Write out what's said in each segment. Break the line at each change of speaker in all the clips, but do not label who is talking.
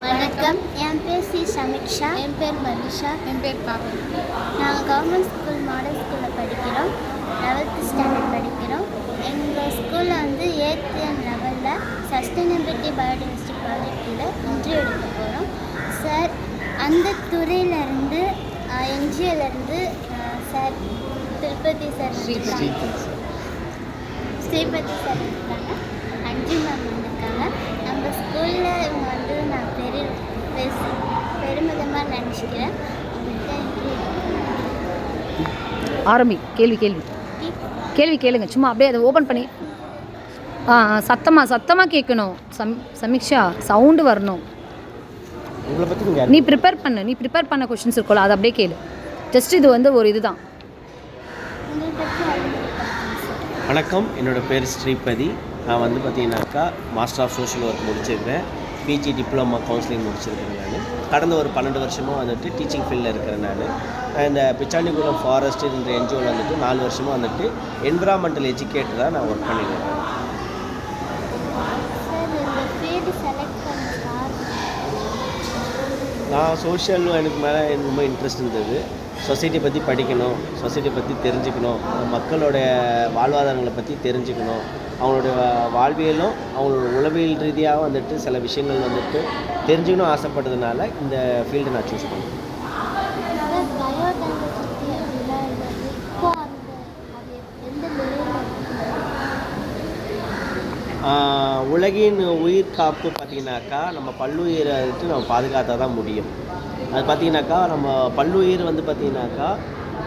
வணக்கம். என் பேர் சி. சமீக்ஷா.
என் பேர் மனிஷா.
என் பேர் பாபு.
நாங்கள் கவர்மெண்ட் ஸ்கூல் மாடல் ஸ்கூலில் படிக்கிறோம். 11th ஸ்டாண்டர்ட் படிக்கிறோம். எங்கள் ஸ்கூலில் வந்து 8th and 11th sustainability biodiversity ப்ராஜெக்டில் இன்டர்வியூ எடுக்க போகிறோம். சார் அந்த துறையிலேருந்து என்ஜிஓலேருந்து sir Tirupati sir Sripati sir இருக்காங்க, அஞ்சு மேம் வந்திருக்காங்க. நம்ம ஸ்கூலில் இவங்க வந்து நான் பெருமிதமாக நினச்சிக்கிறேன்.
ஆரம்பி. கேள்வி கேளுங்க. சும்மா அப்படியே அதை ஓப்பன் பண்ணி சத்தமாக கேட்கணும். சமீக்ஷா சவுண்டு வரணும். நீ ப்ரிப்பேர் பண்ண கொஷின்ஸ் இருக்கும்ல, அதை அப்படியே கேளு. ஜஸ்ட் இது வந்து ஒரு இதுதான்.
வணக்கம், என்னோடய பேர் ஸ்ரீபதி. நான் வந்து பார்த்தீங்கன்னாக்கா மாஸ்டர் ஆஃப் சோஷியல் ஒர்க் முடிச்சிருக்கிறேன். பிஜி டிப்ளமா கவுன்சிலிங் முடிச்சிருக்கிறேன். நான் கடந்த ஒரு 12 வருஷமாக வந்துட்டு டீச்சிங் ஃபீல்டில் இருக்கிறேன். நான் இந்த பிச்சாண்டிகுளம் ஃபாரஸ்ட் என்ற என்ஜிஓவில் வந்துட்டு 4 வருஷமாக வந்துட்டு என்விரான்மெண்டல் எஜுகேட்டராக நான் ஒர்க் பண்ணியிருக்கேன். நான் சோஷியல் எனக்கு மேலே எனக்கு ரொம்ப இன்ட்ரெஸ்ட் இருந்தது. சொசைட்டியை பற்றி படிக்கணும், சொசைட்டியை பற்றி தெரிஞ்சுக்கணும், மக்களோடைய வாழ்வாதாரங்களை பற்றி தெரிஞ்சுக்கணும், அவங்களுடைய வாழ்வியலும் அவங்களோட உளவியல் ரீதியாக வந்துட்டு சில விஷயங்கள் வந்துட்டு தெரிஞ்சுக்கணும் ஆசைப்பட்டதுனால இந்த ஃபீல்டை நான் சூஸ் பண்ணேன். உலகின் உயிர் காப்பு பார்த்திங்கனாக்கா நம்ம பல்லுயிரை வந்துட்டு நம்ம பாதுகாத்தா தான் முடியும். அது பார்த்திங்கனாக்கா நம்ம பல்லுயிர் வந்து பார்த்திங்கனாக்கா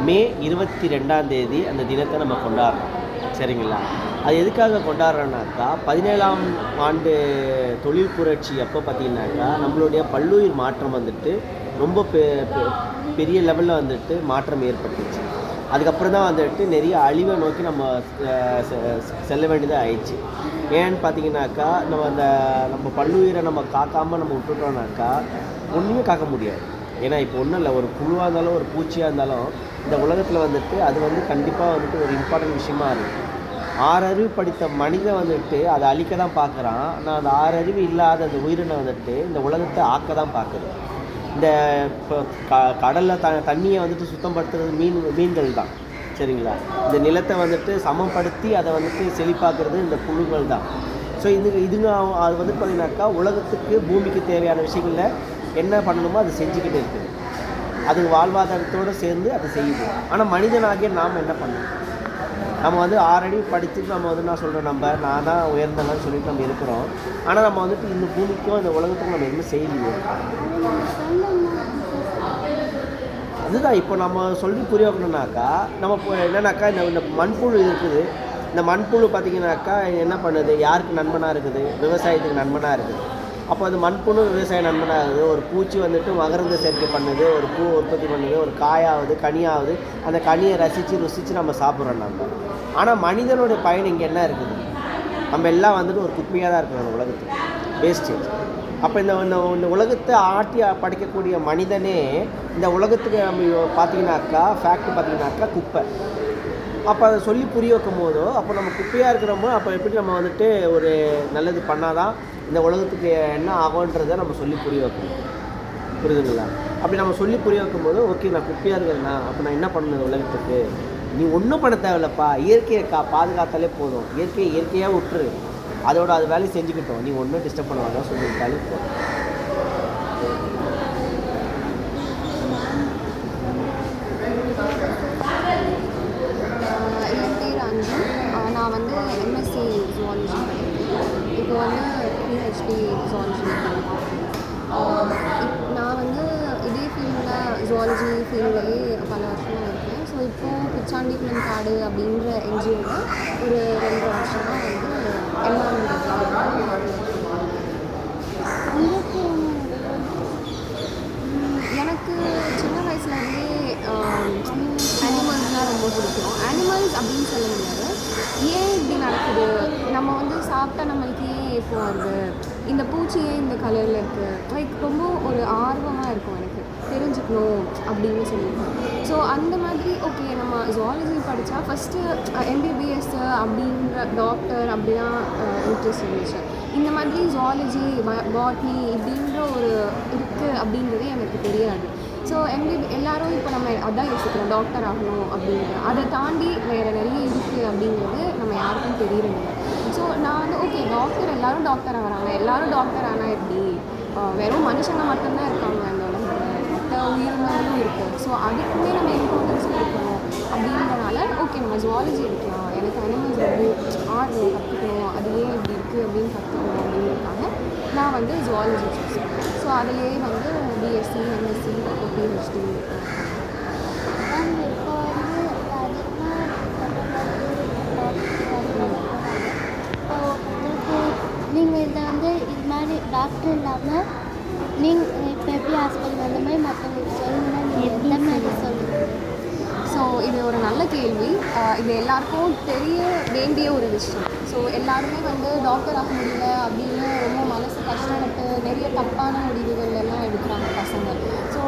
மே 22 அந்த தினத்தை நம்ம கொண்டாடுறோம். சரிங்களா? அது எதுக்காக கொண்டாடுறோன்னாக்கா 17ஆம் ஆண்டு தொழில் புரட்சி அப்போ பார்த்திங்கனாக்கா நம்மளுடைய பல்லுயிர் மாற்றம் வந்துட்டு ரொம்ப பெரிய லெவலில் வந்துட்டு மாற்றம் ஏற்பட்டுச்சு. அதுக்கப்புறம் தான் வந்துட்டு நிறைய அழிவை நோக்கி நம்ம செல்ல வேண்டியதாக ஆயிடுச்சு. ஏன்னு பார்த்தீங்கன்னாக்கா நம்ம பல்லுயிரை நம்ம காக்காமல் நம்ம விட்டுட்டோம்னாக்கா ஒன்றுமே காக்க முடியாது. ஏன்னா இப்போ ஒன்றும் இல்லை, ஒரு புழுவாக இருந்தாலும் ஒரு பூச்சியாக இருந்தாலும் இந்த உலகத்தில் வந்துட்டு அது வந்து கண்டிப்பாக வந்துட்டு ஒரு இம்பார்ட்டன்ட் விஷயமா இருக்குது. 6 அறிவு படித்த மனிதன் வந்துட்டு அதை அழிக்க தான் பார்க்குறான். ஆனால் அந்த 6 அறிவு இல்லாத அந்த உயிரினை வந்துட்டு இந்த உலகத்தை ஆக்க தான் பார்க்குது. இந்த இப்போ கடலில் தண்ணியை வந்துட்டு சுத்தப்படுத்துறது மீன்கள் தான். சரிங்களா? இந்த நிலத்தை வந்துட்டு சமப்படுத்தி அதை வந்துட்டு செழிப்பாக்குறது இந்த புழுங்கள் தான். ஸோ இதுங்க அது வந்து பார்த்திங்கனாக்கா உலகத்துக்கு பூமிக்கு தேவையான விஷயங்களில் என்ன பண்ணணுமோ அதை செஞ்சுக்கிட்டு இருக்குது. அது வாழ்வாதாரத்தோடு சேர்ந்து அதை செய்யுது. ஆனால் மனிதனாகிய நாம் என்ன பண்ணணும்? நம்ம வந்து 6 அடி படிச்சுட்டு நம்ம வந்து நான் சொல்கிறேன், நான் தான் உயர்ந்தேன்னு சொல்லிட்டு நம்ம இருக்கிறோம். ஆனால் நம்ம வந்துட்டு இந்த பூமிக்கும் இந்த உலகத்துக்கும் நம்ம எதுவுமே செய்யலையே. அதுதான் இப்போ நம்ம சொல்லி புரிய வைக்கணுன்னாக்கா நம்ம இப்போ என்னன்னாக்கா இந்த மண்புழு இருக்குது. இந்த மண்புழு பார்த்திங்கனாக்கா என்ன பண்ணுது? யாருக்கு நண்பனாக இருக்குது? விவசாயத்துக்கு நண்பனாக இருக்குது. அப்போ அந்த மண்புழு விவசாய நண்பனாக இருக்குது. ஒரு பூச்சி வந்துட்டு மகரந்த சேர்க்கை பண்ணுது, ஒரு பூ உற்பத்தி பண்ணுது, ஒரு காயாவது கனியாவது அந்த கனியை ருசித்து நம்ம சாப்பிட்றோம் நம்ம. ஆனால் மனிதனுடைய பயன் இங்கே என்ன இருக்குது? நம்ம எல்லாம் வந்துட்டு ஒரு குப்பையாக தான் இருக்கிறோம் அந்த உலகத்துக்கு, வேஸ்டேஜ். அப்போ இந்த உலகத்தை ஆட்டி படைக்கக்கூடிய மனிதனே இந்த உலகத்துக்கு நம்ம பார்த்திங்கனாக்கா ஃபேக்ட் பார்த்திங்கனாக்கா குப்பை. அப்போ அதை சொல்லி புரிய வைக்கும் போதோ அப்போ நம்ம குப்பையாக இருக்கிறோமோ அப்போ எப்படி நம்ம வந்துட்டு ஒரு நல்லது பண்ணாதான் இந்த உலகத்துக்கு என்ன ஆகுன்றதை நம்ம சொல்லி புரிய வைக்கணும். புரியுதுங்களா? அப்படி நம்ம சொல்லி புரிய வைக்கும் போது ஓகே நான் குப்பையாக இருக்கிறேன்னா அப்போ நான் என்ன பண்ணணும் உலகத்துக்கு? நீ ஒன்றும் பண்ண தேவையில்லப்பா, இயற்கையை பாதுகாத்தாலே போதும். இயற்கையாக விட்டுரு, அதோட அது வேலையை செஞ்சுக்கிட்டோம், நீ ஒன்றும் டிஸ்டர்ப் பண்ண வேண்டாம் சொல்லிட்டாலே போதும்.
நான் வந்து எம்எஸ்சி ஜுவாலஜி படிக்கிறேன். இப்போ வந்து பிஹெச்டி ஜுவாலஜி பண்ணியிருக்கேன். நான் வந்து இதே ஃபீல்டில் ஜுவாலஜி ஃபீல்ட்லேயே பல வருஷமாக இருக்கேன். ஸோ இப்போது பிச்சாண்டிகுளம் காடு அப்படின்ற என்ஜிஓவில் ஒரு 2 வருஷமாக வந்து எனக்கு சின்ன வயசுலேருந்தே அனிமல்ஸ்லாம் ரொம்ப பிடிக்கும். அனிமல்ஸ் அப்படின்னு சொல்ல முடியாது, ஏன் இப்படி நடக்குது, நம்ம வந்து சாப்பிட்டா நம்மளுக்கு ஏன் இப்போ வருது, இந்த பூச்சி ஏன் இந்த கலரில் இருக்குது, லைக் ரொம்ப ஒரு ஆர்வமாக இருக்கும் எனக்கு தெரிஞ்சுக்கணும் அப்படின்னு சொல்லியிருக்கோம். ஸோ அந்த மாதிரி ஓகே நம்ம ஜுவாலஜி படித்தா ஃபஸ்ட்டு எம்பிபிஎஸ் அப்படின்ற டாக்டர் அப்படி தான் இன்ட்ரெஸ்ட் இருந்துச்சு. இந்த மாதிரி ஜுவாலஜி பாட்னி இப்படின்ற ஒரு அப்படின்றது எனக்கு தெரியாது. ஸோ எல்லாரும் இப்போ நம்ம அதான் யோசிக்கிறோம் டாக்டர் ஆகணும் அப்படின்னு. அதை தாண்டி வேறு நிறைய இருக்குது அப்படிங்கிறது நம்ம யாருக்கும் தெரியறதில்லை. ஸோ நான் வந்து ஓகே டாக்டர் எல்லோரும் டாக்டர் ஆகிறாங்க, எல்லோரும் டாக்டர் ஆனால் எப்படி வெறும் மனுஷங்க மட்டும்தான் இருக்காங்க அந்த உலகத்தில், மற்ற உயிரினங்களும் இருக்குது. ஸோ அதுக்குமே நம்ம இம்பார்ட்டன்ஸ் கொடுக்கணும் அப்படின்றனால ஓகே நம்ம ஜுவாலஜி எடுக்கலாம். எனக்கு அனிமல்ஸ் வந்து ஆர்வம் கற்றுக்கணும், அது ஏன் இப்படி இருக்குது அப்படின்னு கற்றுக்கணும் அப்படிங்கிறதுக்காக நான் வந்து ஜுவாலஜி சூஸ் பண்ணேன். ஸோ அதிலேயே வந்து பிஎஸ்சி, எம்எஸ்சி, பிஹெச்டி.
மேம் இப்போ வந்து நீங்கள் இதை வந்து இது மாதிரி டாக்டர் இல்லாமல் நீங்கள் இப்போ எப்படி ஹாஸ்பிட்டல் வந்த மாதிரி மற்றவங்களுக்கு சொல்லணும்னா நீங்கள் எந்த மாதிரி சொல்லுங்கள்?
ஸோ இது ஒரு நல்ல கேள்வி. இது எல்லாருக்கும் தெரிய வேண்டிய ஒரு விஷயம். ஸோ எல்லாருமே வந்து டாக்டர் ஆக முடியல அப்படின்னு ரொம்ப மனசு கஷ்டப்பட்டு நிறைய தப்பான முடிவுகள் எல்லாம் எடுக்கிறாங்க பசங்க. ஸோ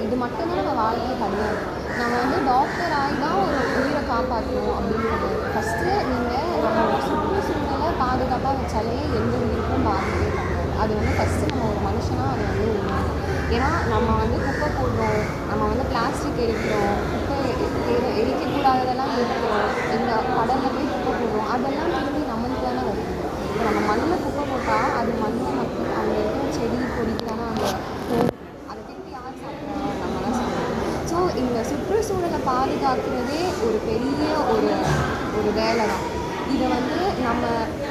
இது மட்டும்தான் நம்ம வாழ்க்கையே கிடையாது. நம்ம வந்து டாக்டர் ஆகி தான் ஒரு உயிரை காப்பாற்றணும் அப்படிங்கிறது. ஃபஸ்ட்டு நீங்கள் நம்ம சுற்றுச்சூழலை பாதுகாப்பாக வச்சாலே எந்த உயிருக்கும் பாதிப்பே கிடையாது. அது வந்து ஃபஸ்ட்டு நம்ம ஒரு மனுஷனாக அதை வந்து உணரணும். ஏன்னா நம்ம வந்து குப்பை போடுறோம், நம்ம வந்து பிளாஸ்டிக் எரிக்கிறோம், குப்பை எரிக்கக்கூடாததெல்லாம் எரிக்கிறோம், இந்த கடலில் போய் குப்பை போடுறோம், அதெல்லாம் திரும்பி நம்மளுக்கு தானே வருது. இப்போ நம்ம மண்ணில் குப்பை போட்டால் அது மண்ணில் மக்கள் அங்கே இருக்கிற செடி கொடிக்கு தானே அங்கே போகும். அதை திரும்பி யார் சாப்பிட்றா? நம்ம தான் சாப்பிட்றோம். ஸோ இந்த சுற்றுச்சூழலை பாதுகாக்கிறதே ஒரு பெரிய ஒரு வேலை தான். இதை வந்து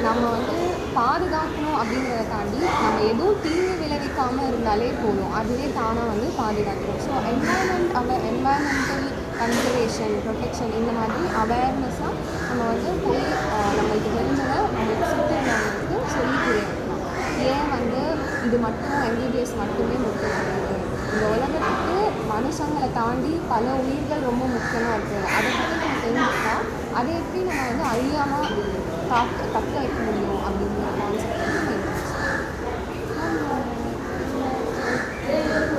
நம்ம வந்து பாதுகாக்கணும் அப்படிங்கிறத தாண்டி நம்ம எதுவும் தீங்கு விளைவிக்காமல் இருந்தாலே போதும், அதுவே தானாக வந்து பாதுகாக்கிறோம். ஸோ என்வாயன்மெண்டல் கன்சர்வேஷன், ப்ரொடெக்ஷன் இந்த மாதிரி அவேர்னஸாக நம்ம வந்து போய் நம்மளுக்கு தெரிஞ்சதை நம்மளுக்கு சுற்றி உள்ளவங்களுக்கு சொல்லி புரியலாம். ஏன் வந்து இது மட்டும் எம்பிபிஎஸ் மட்டுமே முக்கியம் கிடையாது. இந்த உலகத்துக்கு மனுஷங்களை தாண்டி பல உயிர்கள் ரொம்ப முக்கியமாக இருக்குது. அதை பற்றி நம்ம தெரிஞ்சுக்கிட்டா அதை எப்படி நம்ம வந்து அழியாமல் தக்க வைக்க முடியும் அப்படிங்கிற கான்செப்ட் வந்து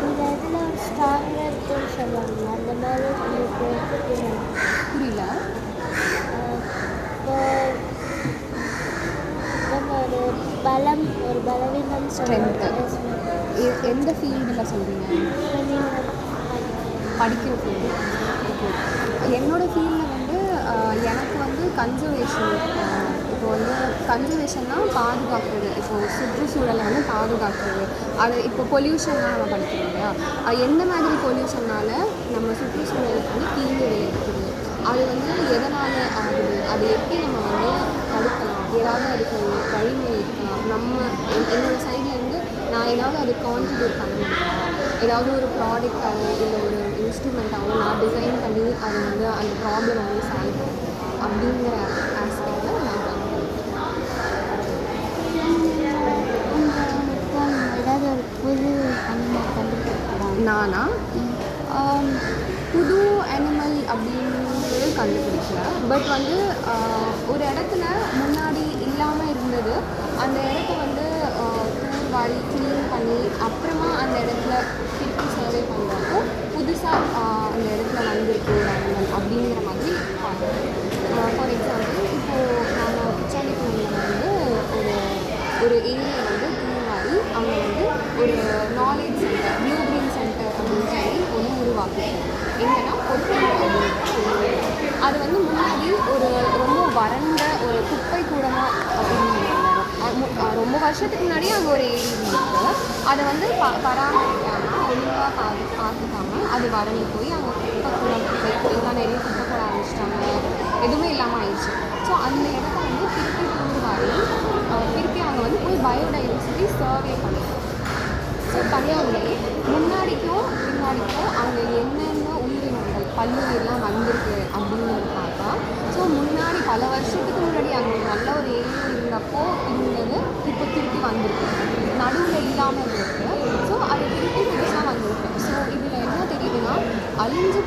இந்த இதில் ஒரு ஸ்ட்ராங்காக இருக்குன்னு சொல்லுவாங்க, அந்த மாதிரி உங்களுக்கு
புரியல.
இப்போ ஒரு பலம், ஒரு பலவீனம்
ஸ்ட்ரென்த்து எந்த ஃபீல்டில் சொல்கிறீங்க? படிக்கிற ஃபீல்டு. ஓகே, என்னோடய ஃபீல்டில் வந்து எனக்கு வந்து கன்சர்வேஷன். இப்போ வந்து கன்சர்வேஷன்னா பாதுகாக்கிறது. இப்போது சுற்றுச்சூழலை வந்து பாதுகாக்கிறது. அது இப்போ பொல்யூஷன்லாம் நம்ம படிக்கிறோம் இல்லையா, எந்த மாதிரி பொல்யூஷனால் நம்ம சுற்றுச்சூழலுக்கு வந்து தீங்கு விளைவிக்குது, அது வந்து எதனால் ஆகுது, அதை எப்படி நம்ம வந்து தடுக்கலாம், ஏதாவது அதுக்கு வழிமுறை இருக்கலாம். என்னோடய சைட்லேருந்து நான் ஏதாவது அது கான்ட்ரிபியூட் பண்ண முடியுமா, ஏதாவது ஒரு ப்ராடக்டாகவோ இல்லை ஒரு இன்ஸ்ட்ருமெண்ட்டாகவோ நான் டிசைன் பண்ணி அதை வந்து அந்த ப்ராப்ளம் வந்து சால்வ் பண்ணணும் அப்படிங்கிற ஆஸ்பெக்டில் நான்
ஏதாவது ஒரு புது அனிமல் கண்டுபிடிக்கலாம்.
நானா புது அனிமல் அப்படின்றது கண்டுபிடிக்கல. பட் வந்து ஒரு இடத்துல முன்னாடி இல்லாமல் இருந்தது, அந்த இடத்த வந்து தூர்வாரி க்ளீன் பண்ணி அப்புறமா அந்த இடத்துல திருப்பி சர்வே பண்ணுறப்போ புதுசாக அந்த இடத்துல வந்திருக்கு ஒரு அனிமல் அப்படிங்கிற மாதிரி பார்க்குறேன். ஃபார் எக்ஸாம்பிள் இப்போது நாங்கள் உச்சாணிக்குடியில் வந்து ஒரு ஏரியா வந்து தூர்வாரி அங்கே வந்து ஒரு knowledge centre, blue green centre அப்படின்னு சொல்லி ஒன்று உருவாக்கிருக்கோம். என்னென்னா பொருட்கள் அப்படின்னு அது வந்து முன்னாடி ஒரு ரொம்ப வறண்ட ஒரு குப்பை கூடமாக அப்படின்னு ரொம்ப வருஷத்துக்கு முன்னாடியே அங்கே ஒரு ஏரி இருந்துருக்கு. அதை வந்து பராமரிக்காமல் ஒழுங்காக பார்த்துக்காமல் அது வறண்டு போய் அங்கே குப்பை கூட எல்லாம் நிறைய குப்பை கூட ஆரம்பிச்சிட்டாங்க, எதுவுமே இல்லாமல் ஆயிடுச்சு. ஸோ அந்த இடத்த வந்து திருப்பி தூர்வாரி திருப்பி அங்கே வந்து போய் பயோடைவர்சிட்டி சர்வே பண்ணிட்டோம். ஸோ பண்ணியாலே முன்னாடிக்கும் அங்கே என்னென்ன உயிரினங்கள் பல்லுயிரெலாம் வந்திருக்கு அப்படிங்கிறது பார்த்தா, ஸோ முன்னாடி பல வருஷத்துக்கு முன்னாடி அங்கே நல்ல ஒரு ஏரியா இருந்தப்போ இருந்தது இப்போ திருப்பி வந்திருக்கு, நடுவில் இல்லாமல் இருக்கு. ஸோ அது திருப்பி புதுசாக வந்திருக்கு. ஸோ இதில் என்ன தெரியுதுன்னா அழிஞ்சு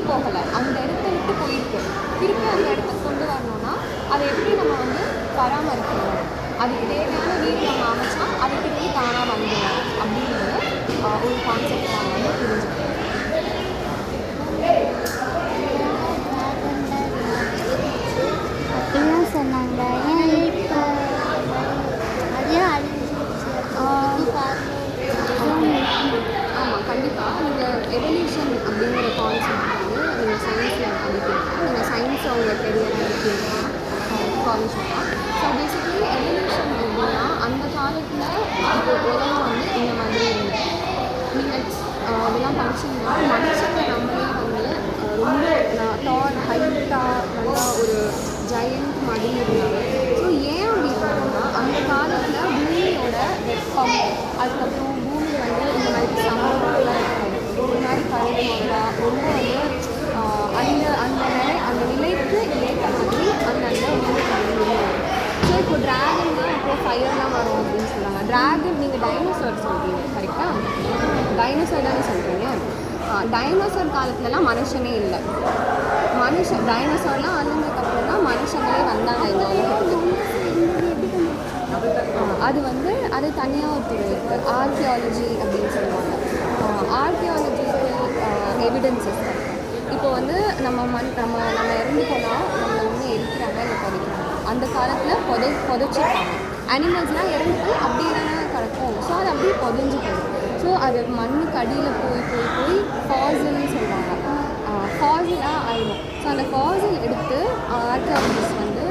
போகலை, அந்த இடத்த விட்டு போயிருக்கு. திருப்பி அந்த இடத்துக்கு கொண்டு வரணும்னா அதை எப்படி நம்ம வந்து பராமரிக்கணும், அதுக்கு தேவையான வீடு நம்ம அமைச்சா அது திருப்பி தானாக வந்துடும் அப்படிங்கிறது ஒரு கான்செப்ட் நான் வந்து புரிஞ்சுக்கிறேன்.
அப்படிலாம் சொன்னாங்க. ஏன் இப்போ அதையும் அழிஞ்சிருச்சு?
எவல்யூஷன் அப்படிங்கிற கான்செப்ட் வந்து நீங்கள் சயின்ஸில் படிக்கிறீங்க. நீங்கள் சயின்ஸ் உங்கள் கெரியராக இருக்கீங்க காலேஜ் தான். ஸோ பேசிக்கலி எவல்யூஷன் எப்படின்னா அந்த காலத்தில் இப்போ உலகம் வந்து இந்த மாதிரி இருந்தது. நீங்கள் இதெல்லாம் படிச்சிங்கன்னா மனுஷங்க நம்மளே வந்து ரொம்ப டால் ஹைட்டாக நல்லா ஒரு ஜெயண்ட் மாதிரி இருந்தாங்க. ஸோ ஏன் அப்படி இருக்காங்கன்னா அந்த காலத்தில் பூமியோட வெப்பம், அதுக்கப்புறம் பூமி வந்து இந்த மாதிரி சமூகத்தில் ஒரு மாதிரி கழுகுமாங்களா ரொம்ப வந்து அந்த நிலைக்கு ஏற்ற மாதிரி அந்த பூமி. ஸோ இப்போ ட்ராகன் தான் இப்போ ஃபயர்லாம் வரும் அப்படின்னு சொல்கிறாங்க. ட்ராகன் நீங்கள் டைனோசர் சொல்கிறீங்க கரெக்டாக? டைனோசர் தானே சொல்கிறீங்க. டைனோசர் காலத்துலலாம் மனுஷனே இல்லை. டைனோசர்லாம் அழிஞ்சதுக்கப்புறம் தான் மனுஷங்களே வந்தாங்க இந்த உலகத்துக்கு. அது வந்து அது தனியாக ஒரு துறை இருக்குது, ஆர்கியாலஜி அப்படின்னு சொல்லுவாங்க. ஆர்கியாலஜிக்கல் எவிடன்சஸ் இப்போ வந்து நம்ம இறந்து போனால் நம்மளை ஒன்று எரிக்கிறாங்க இல்லை புதைக்கிறாங்க. அந்த காலத்தில் புதைச்சிருப்பாங்க. அனிமல்ஸ்லாம் இறந்துட்டு அப்படியே தானே கிடக்கும். ஸோ அது அப்படியே புதைஞ்சு போகும். ஸோ அது மண்ணுக்கு அடியில் போய் ஃபாசில்னு சொல்லுவாங்க. ஃபாசிலாக ஆயிடும். ஸோ அந்த ஃபாசில் எடுத்து ஆர்கியாலஜிஸ்ட் வந்து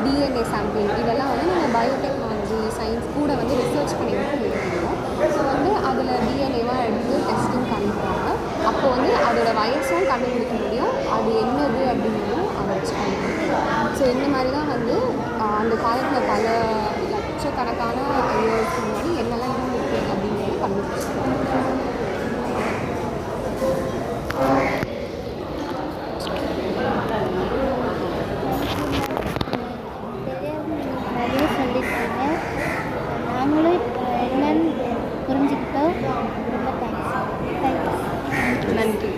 டிஎன்ஏ சாம்பிள் இதெல்லாம் வந்து நம்ம பயோடெக்னாலஜி சயின்ஸ் கூட வந்து ரிசர்ச் பண்ணி முடியும். ஸோ வந்து அதில் டிஎன்ஏவாக எடுத்து டெஸ்டிங் கண்டுபிடிப்பாங்க. அப்போ வந்து அதோட வயசும் கண்டுபிடிக்க முடியும், அது என்னது அப்படிங்கிறதும் அதை வச்சு கண்டுபிடிக்கும். ஸோ இந்த மாதிரி தான் வந்து அந்த காலத்தில் பல லட்சக்கணக்கான இயர்ஸ்க்கு முன்னாடி என்னெல்லாம் இருக்குது அப்படிங்கிறத கண்டுபிடிச்சிருக்காங்க.
நிறைய சொல்லியிருக்காங்க. நாங்களும் என்னன்னு புரிஞ்சுக்கிட்டோம். ரொம்ப தேங்க்ஸ்.
நன்றி.